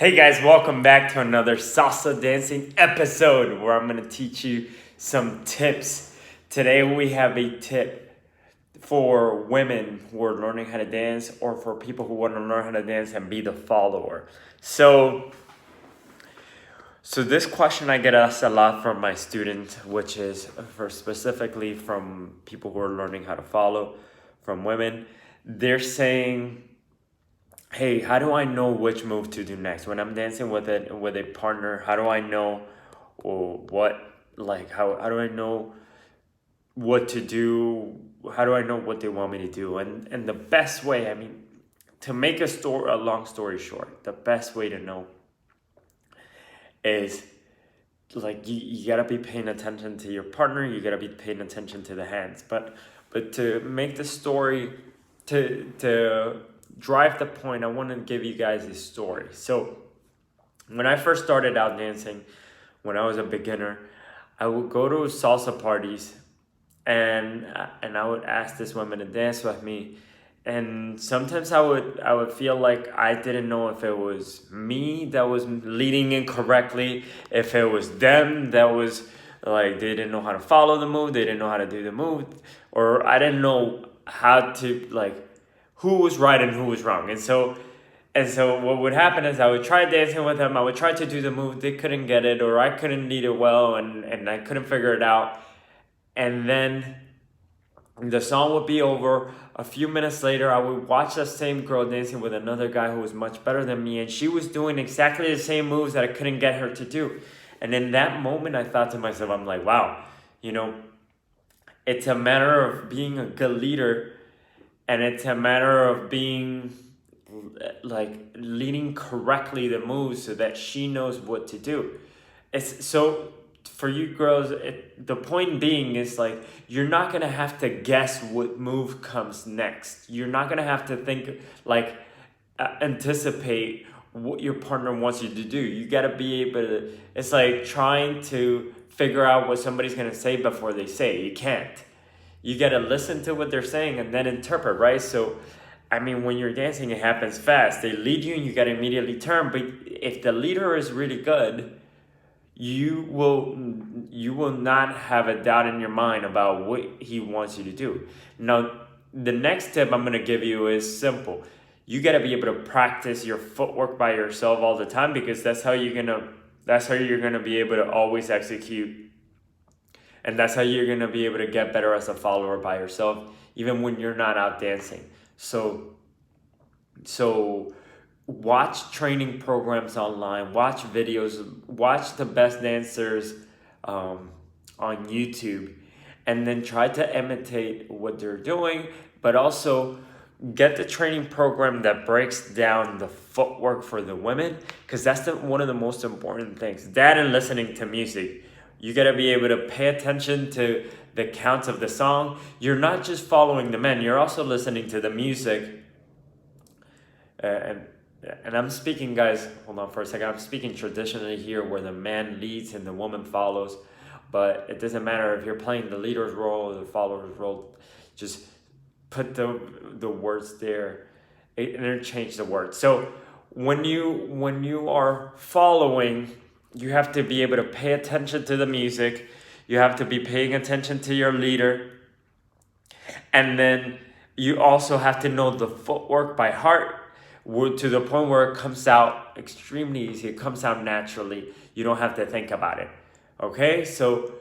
Hey guys, welcome back to another salsa dancing episode where I'm going to teach you some tips. Today we have a tip for women who are learning how to dance or for people who want to learn how to dance and be the follower. So this question I get asked a lot from my students, which is for specifically from people who are learning how to follow, from women. They're saying, hey, how do I know which move to do next when I'm dancing with a partner? How do I know how do I know what to do? How do I know what they want me to do? And the best way, to make a long story short, the best way to know is you gotta be paying attention to your partner. You gotta be paying attention to the hands. But to make the story to drive the point, I want to give you guys a story. So when I first started out dancing, when I was a beginner, I would go to salsa parties and I would ask this woman to dance with me. And sometimes I would feel like I didn't know if it was me that was leading incorrectly, if it was them that was like they didn't know how to follow the move, they didn't know how to do the move, or I didn't know how to who was right and who was wrong. And so what would happen is I would try dancing with them, I would try to do the move, they couldn't get it, or I couldn't lead it well, and I couldn't figure it out. And then the song would be over. A few minutes later, I would watch that same girl dancing with another guy who was much better than me, and she was doing exactly the same moves that I couldn't get her to do. And in that moment, I thought to myself, I'm like, wow, it's a matter of being a good leader, and it's a matter of being leading correctly the moves so that she knows what to do. It's so for you girls, the point being is you're not gonna have to guess what move comes next. You're not gonna have to think anticipate what your partner wants you to do. You gotta be able to. It's like trying to figure out what somebody's gonna say before they say it. You can't. You gotta listen to what they're saying and then interpret, right? So, when you're dancing, it happens fast. They lead you and you gotta immediately turn. But if the leader is really good, you will not have a doubt in your mind about what he wants you to do. Now, the next tip I'm gonna give you is simple. You gotta be able to practice your footwork by yourself all the time, because that's how you're gonna be able to always execute. And that's how you're going to be able to get better as a follower by yourself, even when you're not out dancing. So watch training programs online, watch videos, watch the best dancers on YouTube, and then try to imitate what they're doing, but also get the training program that breaks down the footwork for the women, because that's one of the most important things. That and listening to music. You gotta be able to pay attention to the counts of the song. You're not just following the men, you're also listening to the music. And I'm speaking, guys, hold on for a second. I'm speaking traditionally here where the man leads and the woman follows. But it doesn't matter if you're playing the leader's role or the follower's role. Just put the words there, interchange the words. So when you are following, you have to be able to pay attention to the music. You have to be paying attention to your leader. And then you also have to know the footwork by heart, to the point where it comes out extremely easy. It comes out naturally. You don't have to think about it. Okay? So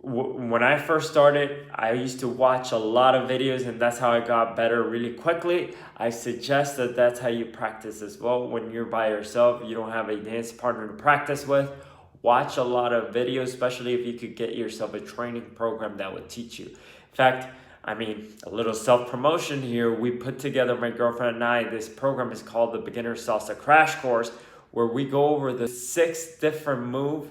when I first started, I used to watch a lot of videos, and that's how I got better really quickly. I suggest that that's how you practice as well. When you're by yourself, you don't have a dance partner to practice with, watch a lot of videos, especially if you could get yourself a training program that would teach you. In fact, a little self-promotion here. We put together, my girlfriend and I, this program is called the Beginner Salsa Crash Course, where we go over the 6 different moves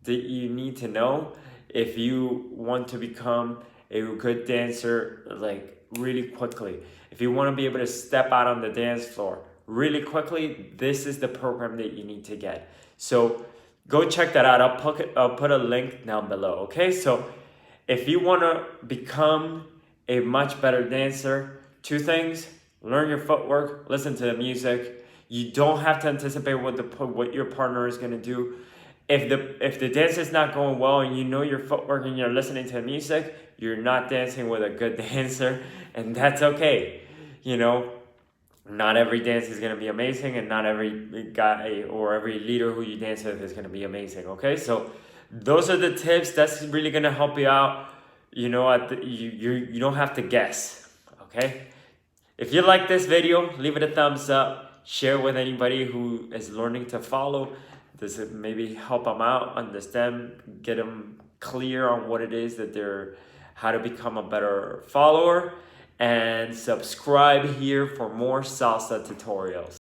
that you need to know if you want to become a good dancer really quickly. If you want to be able to step out on the dance floor really quickly, this is the program that you need to get. So go check that out. I'll put a link down below, okay? So if you want to become a much better dancer, 2 things: learn your footwork, listen to the music. You don't have to anticipate what your partner is gonna do. If the dance is not going well and you know your footwork and you're listening to music, you're not dancing with a good dancer, and that's okay. You know, not every dance is gonna be amazing, and not every guy or every leader who you dance with is gonna be amazing. Okay, so those are the tips. That's really gonna help you out. You know, you don't have to guess. Okay, if you like this video, leave it a thumbs up. Share with anybody who is learning to follow. Does it maybe help them out, understand, get them clear on what it is that they're, how to become a better follower, and subscribe here for more salsa tutorials.